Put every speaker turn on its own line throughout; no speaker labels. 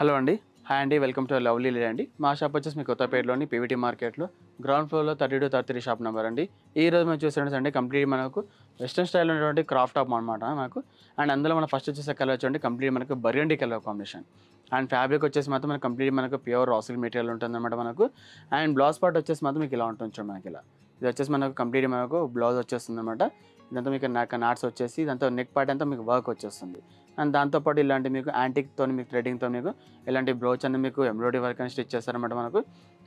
Hello అండి. Hi అండి. Welcome to lovely lead అండి. మా షాప్ వచ్చేసి మీ కొత్తపేటలోని పీవీటీ మార్కెట్లో గ్రౌండ్ ఫ్లోర్లో 32-33 షాప్ నెంబర్ అండి. ఈ రోజు మనం చూసేటంటే కంప్లీట్ మనకు వెస్టర్న్ స్టైల్లో ఉన్నటువంటి క్రాఫ్ట్ టాప్ అనమాట మనకు. అండ్ అందులో మనం ఫస్ట్ వచ్చేసే కలర్ వచ్చండి కంప్లీట్ మనకు burgundy colour combination. And fabric వచ్చేసి మాత్రం మనకు కంప్లీట్ మనకు ప్యూర్ రా సిల్క్ మెటీరియల్ ఉంటుందన్నమాట మనకు. అండ్ బ్లౌజ్ పార్ట్ వచ్చేసి మాత్రం మీకు ఇలా ఉంటుంది చూడండి మనకి ఇలా. ఇది వచ్చేసి మనకు కంప్లీట్ మనకు బ్లౌజ్ వచ్చేస్తుంది అనమాట. ఇదంతా మీకు నాట్స్ వచ్చేసి ఇదంతా నెక్ పార్ట్ అంతా మీకు వర్క్ వచ్చేస్తుంది. అండ్ దాంతోపాటు ఇలాంటి మీకు యాంటిక్తో మీకు థ్రెడ్డింగ్తో మీకు ఇలాంటి బ్రోచ్ అనేది మీకు ఎంబ్రాయిడరీ వర్క్ అని స్టిచ్ చేస్తారన్నమాట మనకు.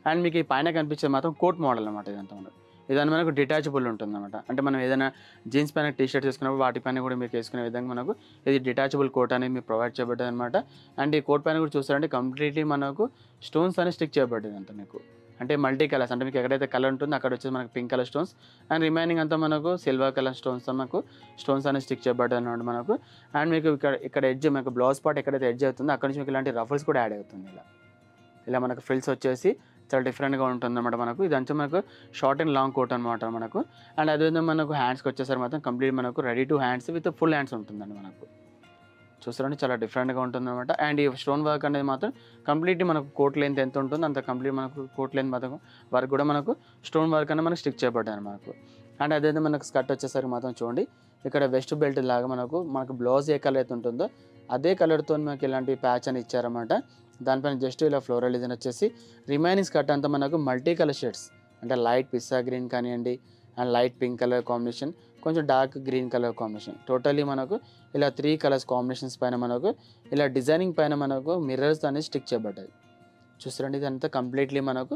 అండ్ మీకు ఈ పైన కనిపించేది మాత్రం కోట్ మోడల్ అనమాట. ఇదంతా మనకు ఇదని మనకు డిటాచబుల్ ఉంటుందన్నమాట. అంటే మనం ఏదైనా జీన్స్ పైన టీ షర్ట్ వేసుకున్నప్పుడు వాటిపైన కూడా మీకు వేసుకునే విధంగా మనకు ఇది డిటాచబుల్ కోట్ అనేది మీకు ప్రొవైడ్ చేయబడ్డది అనమాట. అండ్ ఈ కోట్ పైన కూడా చూస్తారంటే కంప్లీట్లీ మనకు స్టోన్స్ అనేది స్టిక్ చేయబడ్డది అంతా మీకు. అంటే మల్టీ కలర్స్ అంటే మీకు ఎక్కడైతే కలర్ ఉంటుందో అక్కడ వచ్చేసి మనకు pink colour stones and remaining అంతా మనకు సిల్వర్ కలర్ స్టోన్స్ మనకు స్టోన్స్ అనేది స్టిక్ చేయబడ్డాయి అనమాట మనకు. అండ్ మీకు ఇక్కడ ఎడ్జ్ మనకు బ్లౌజ్ పార్ట్ ఎక్కడైతే ఎడ్జ్ అవుతుందో అక్కడ నుంచి మీకు ఇలాంటి రఫల్స్ కూడా యాడ్ అవుతుంది. ఇలా మనకు ఫ్రిల్స్ వచ్చేసి చాలా డిఫరెంట్గా ఉంటుంది అనమాట మనకు. ఇదంతా మనకు షార్ట్ అండ్ లాంగ్ కోట్ అనమాట మనకు. అండ్ అదేవిధంగా మనకు హ్యాండ్స్కి వచ్చేసరికి మాత్రం కంప్లీట్ మనకు ready to hands with full hands ఉంటుందండి మనకు. చూస్తారంటే చాలా డిఫరెంట్గా ఉంటుంది అనమాట. అండ్ ఈ స్టోన్ వర్క్ అనేది మాత్రం కంప్లీట్లీ మనకు కోట్ లెంత్ ఎంత ఉంటుందో అంత కంప్లీట్ మనకు కోట్ లెంత్ మాత్రం వర్క్ కూడా మనకు స్టోన్ వర్క్ అనేది మనకు స్టిక్ చేయబడ్డాయి మనకు. అండ్ అదేవిధంగా మనకు స్కర్ట్ వచ్చేసరికి మాత్రం చూడండి ఇక్కడ వెస్ట్ బెల్ట్ లాగా మనకు బ్లౌజ్ ఏ కలర్ అయితే ఉంటుందో అదే కలర్తో మనకి ఇలాంటి ప్యాచ్ అని ఇచ్చారన్నమాట. దానిపైన జస్ట్ ఇలా ఫ్లోరల్ డిజైన్ వచ్చేసి రిమైనింగ్ స్కర్ట్ అంతా మనకు మల్టీ కలర్ షేడ్స్ అంటే లైట్ పిస్తా గ్రీన్ కానివ్వండి and light pink colour combination కొంచెం dark green colour combination totally మనకు ఇలా 3 కలర్స్ కాంబినేషన్స్ పైన మనకు ఇలా డిజైనింగ్ పైన మనకు మిర్రర్స్ అనేది స్టిక్ చేయబడ్డాయి. చూస్తారండి ఇదంతా కంప్లీట్లీ మనకు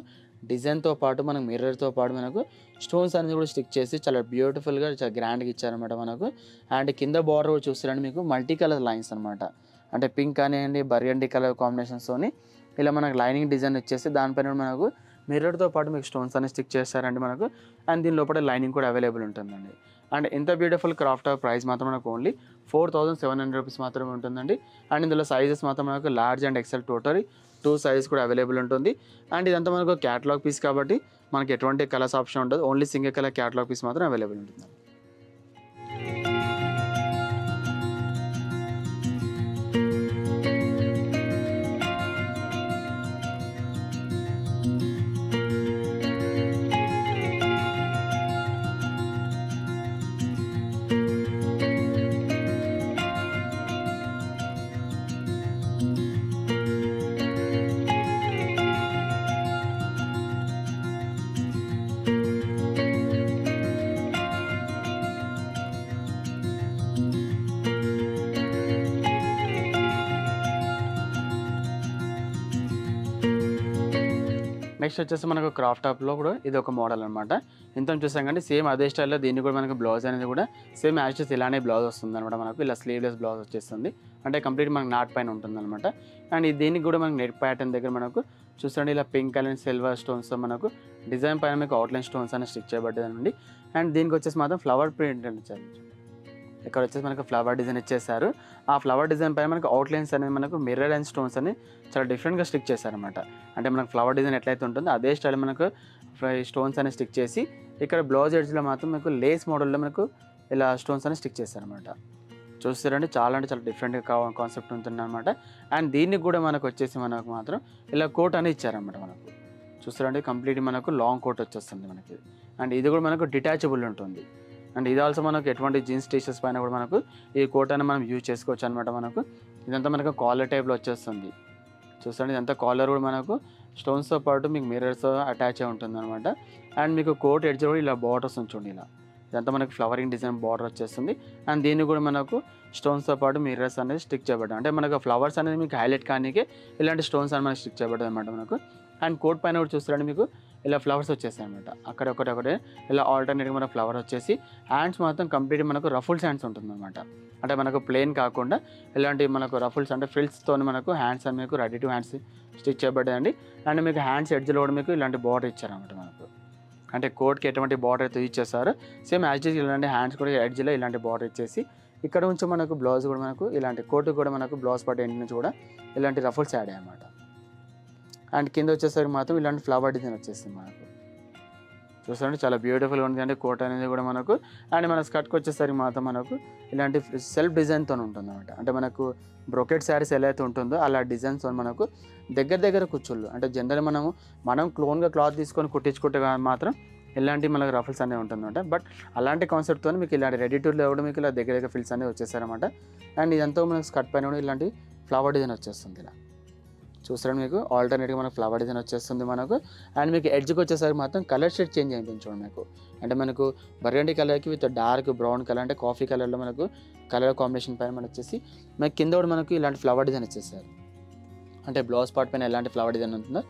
డిజైన్తో పాటు మనకు మిర్రర్తో పాటు మనకు స్టోన్స్ అనేది కూడా స్టిక్ చేసి చాలా బ్యూటిఫుల్గా చాలా గ్రాండ్గా ఇచ్చారనమాట మనకు. అండ్ కింద బార్డర్ కూడా చూస్తారండి మీకు మల్టీ కలర్ లైన్స్ అనమాట. అంటే పింక్ కానివ్వండి బర్గండీ కలర్ కాంబినేషన్స్తోని ఇలా మనకు లైనింగ్ డిజైన్ వచ్చేసి దానిపైన మనకు మిర్రర్తో పాటు మీకు స్టోన్స్ అనేది స్టిక్ చేస్తారండి మనకు. అండ్ దీని లోపల లైనింగ్ కూడా అవైలబుల్ ఉంటుందండి. అండ్ ఇంత బ్యూటిఫుల్ క్రాఫ్ట్ ప్రైస్ మాత్రం మనకు ఓన్లీ 4700 రూపీస్ మాత్రమే ఉంటుందండి. అండ్ ఇందులో సైజెస్ మాత్రం మనకు large and XL total 2 sizes కూడా అవైలబుల్ ఉంటుంది. అండ్ ఇదంతా మనకు క్యాటలాగ్ పీస్ కాబట్టి మనకి ఎటువంటి కలర్స్ ఆప్షన్ ఉండదు. Only single colour catalogue piece మాత్రం అవైలబుల్ ఉంటుంది. నెక్స్ట్ వచ్చేసి మనకు క్రాఫ్ట్ టాప్లో కూడా ఇది ఒక మోడల్ అనమాట. ఇంత చూసాం కానీ సేమ్ అదే స్టైల్లో దీన్ని కూడా మనకు బ్లౌజ్ అనేది కూడా సేమ్ యాషెస్ ఇలానే బ్లౌజ్ వస్తుంది అనమాట మనకు. ఇలా స్లీవ్లెస్ బ్లౌజ్ వచ్చేస్తుంది అంటే కంప్లీట్ మనకు నాట్ పైన ఉంటుంది అనమాట. అండ్ దీనికి కూడా మనకు నెట్ ప్యాటర్న్ దగ్గర మనకు చూసండి ఇలా పింక్ అండ్ సిల్వర్ స్టోన్స్ మనకు డిజైన్ పైన మీకు అవుట్లైన్ స్టోన్స్ అనేది స్టిక్ చేయబడ్డదండి. అండ్ దీనికి వచ్చేసి మాత్రం ఫ్లవర్ ప్రింట్ అని ఇచ్చారు. ఇక్కడ వచ్చేసి మనకు ఫ్లవర్ డిజైన్ ఇచ్చేసారు. ఆ ఫ్లవర్ డిజైన్ పైన మనకు అవుట్లైన్స్ అనేది మనకు మిర్రర్ అండ్ స్టోన్స్ అని చాలా డిఫరెంట్గా స్టిక్ చేశారనమాట. అంటే మనకు ఫ్లవర్ డిజైన్ ఎట్లయితే ఉంటుందో అదే స్టైల్ మనకు స్టోన్స్ అనేది స్టిక్ చేసి ఇక్కడ బ్లౌజ్ ఎడ్జ్లో మాత్రం మనకు లేస్ మోడల్లో మనకు ఇలా స్టోన్స్ అని స్టిక్ చేశారనమాట. చూస్తారంటే చాలా అంటే చాలా డిఫరెంట్గా కాన్సెప్ట్ ఉంటుందన్నమాట. అండ్ దీనికి కూడా మనకు వచ్చేసి మనకు మాత్రం ఇలా కోట్ అనేది ఇచ్చారనమాట మనకు. చూస్తారంటే కంప్లీట్ మనకు లాంగ్ కోట్ వచ్చేస్తుంది మనకి. అండ్ ఇది కూడా మనకు డిటాచబుల్ ఉంటుంది. అండ్ ఇది ఆల్సో మనకు ఎటువంటి జీన్స్ టీషర్ట్స్ పైన కూడా మనకు ఈ కోట్ అని మనం యూజ్ చేసుకోవచ్చు అనమాట మనకు. ఇదంతా మనకు కాలర్ టైప్లో వచ్చేస్తుంది. చూడండి ఇదంతా కాలర్ కూడా మనకు స్టోన్స్తో పాటు మీకు మిర్రర్స్ అటాచ్ అయి ఉంటుంది అనమాట. అండ్ మీకు కోట్ ఎడ్జ్ కూడా ఇలా బార్డర్స్ చూడండి ఇలా ఇదంతా మనకు ఫ్లవరింగ్ డిజైన్ బార్డర్ వచ్చేస్తుంది. అండ్ దీన్ని కూడా మనకు స్టోన్స్తో పాటు మిర్రర్స్ అనేది స్టిక్ చేయబడ్డాయి. అంటే మనకు ఫ్లవర్స్ అనేది మీకు హైలైట్ కానీ ఇలాంటి స్టోన్స్ అని మనకి స్టిక్ చేయబడ్డాయి అనమాట మనకు. అండ్ కోట్ పైన కూడా చూస్తారంటే మీకు ఇలా ఫ్లవర్స్ వచ్చేసాయి అనమాట. అక్కడొకటే ఇలా ఆల్టర్నేట్గా మన ఫ్లవర్ వచ్చేసి హ్యాండ్స్ మాత్రం కంప్లీట్ మనకు రఫుల్స్ హ్యాండ్స్ ఉంటుందన్నమాట. అంటే మనకు ప్లెయిన్ కాకుండా ఇలాంటి మనకు రఫుల్స్ అంటే ఫ్రిల్స్తో మనకు హ్యాండ్స్ అని మీకు రెడీ టు హ్యాండ్స్ స్టిచ్ చేయబడ్డాయండి. అండ్ మీకు హ్యాండ్స్ ఎడ్జ్లో కూడా మీకు ఇలాంటి బార్డర్ ఇచ్చారనమాట మనకు. అంటే కోట్కి ఎటువంటి బార్డర్ అయితే యూజ్ చేస్తారో సేమ్ యాజ్ ఇలాంటి హ్యాండ్స్ కూడా ఎడ్జ్లో ఇలాంటి బార్డర్ ఇచ్చేసి ఇక్కడ నుంచి మనకు బ్లౌజ్ కూడా మనకు ఇలాంటి కోట్ కూడా మనకు బ్లౌజ్ పార్ట్ ఎండ్ నుంచి కూడా ఇలాంటి రఫుల్స్ యాడ్ అయ్యాయన్నమాట. అండ్ కింద వచ్చేసరికి మాత్రం ఇలాంటి ఫ్లవర్ డిజైన్ వచ్చేస్తుంది మనకు. చూసారంటే చాలా బ్యూటిఫుల్గా ఉంది. అంటే కోట్ అనేది కూడా మనకు అండ్ మన స్కర్ట్కి వచ్చేసరికి మాత్రం మనకు ఇలాంటి సెల్ఫ్ డిజైన్తో ఉంటుంది అనమాట. అంటే మనకు బ్రొకెట్ శారీస్ ఎలా అయితే ఉంటుందో అలా డిజైన్స్తో మనకు దగ్గర కుచ్చుళ్ళు. అంటే జనరల్ మనం క్లోన్గా క్లాత్ తీసుకొని కుట్టించుకుంటే మాత్రం ఇలాంటి మనకు రఫల్స్ అనేవి ఉంటుందన్నమాట. బట్ అలాంటి కాన్సెప్ట్తో మీకు ఇలాంటి రెడీ టు వేర్ కూడా మీకు ఇలా దగ్గర ఫిల్స్ అనేవి వచ్చేస్తారనమాట. అండ్ ఇదంతా మనకు స్కర్ట్ పైన కూడా ఇలాంటి ఫ్లవర్ డిజైన్ వచ్చేస్తుంది. ఇలా చూసారండి మీకు ఆల్టర్నేట్గా మనకు ఫ్లవర్ డిజైన్ వచ్చేస్తుంది మనకు. అండ్ మీకు ఎడ్జ్కి వచ్చేసరికి మాత్రం కలర్ షేడ్ చేంజ్ అయిపోయింది చూడండి మీకు. అంటే మనకు బర్గండి కలర్కి విత్ డార్క్ బ్రౌన్ కలర్ అంటే కాఫీ కలర్లో మనకు కలర్ కాంబినేషన్ పైన మనకు వచ్చేసి మనకి కింద కూడా మనకు ఇలాంటి ఫ్లవర్ డిజైన్ వచ్చేసారు. అంటే బ్లౌజ్ పార్ట్ పైన ఎలాంటి ఫ్లవర్ డిజైన్ ఉంటుందో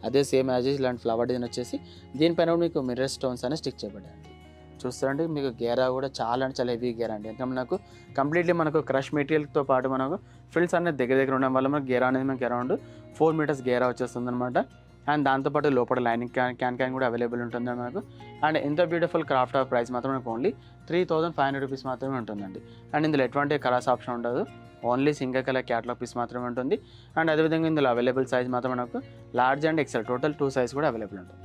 అదే సేమ్ యాజ్ ఇలాంటి ఫ్లవర్ డిజైన్ వచ్చేసి దీనిపైన కూడా మీకు మిర్రర్ స్టోన్స్ అనేవి స్టిక్ చేయబడ్డాయి. చూస్తారంటే మీకు గేరా కూడా చాలా హెవీ గేరా అండి. ఎందుకంటే మనకు కంప్లీట్లీ మనకు క్రష్ మెటీరియల్తో పాటు మనకు ఫ్రిల్స్ అనేది దగ్గర ఉండడం వల్ల మనకు గేరా అనేది మనకి అరౌండ్ 4 మీటర్స్ గేరా వచ్చేస్తుంది అనమాట. అండ్ దాంతోపాటు లోపల లైనింగ్ క్యాన్ కూడా అవైలబుల్ ఉంటుంది మనకు. అండ్ ఇంత బ్యూటిఫుల్ క్రాఫ్ట్ ఆఫ్ ప్రైస్ మాత్రం మనకు ఓన్లీ 3500 రూపీస్ మాత్రమే ఉంటుందండి. అండ్ ఇందులో ఎటువంటి కలర్స్ ఆప్షన్ ఉండదు, only single colour catalogue piece మాత్రమే ఉంటుంది. అండ్ అదేవిధంగా ఇందులో అవైలబుల్ సైజ్ మాత్రం మనకు large and XL total 2 size కూడా అవైలబుల్ ఉంటుంది.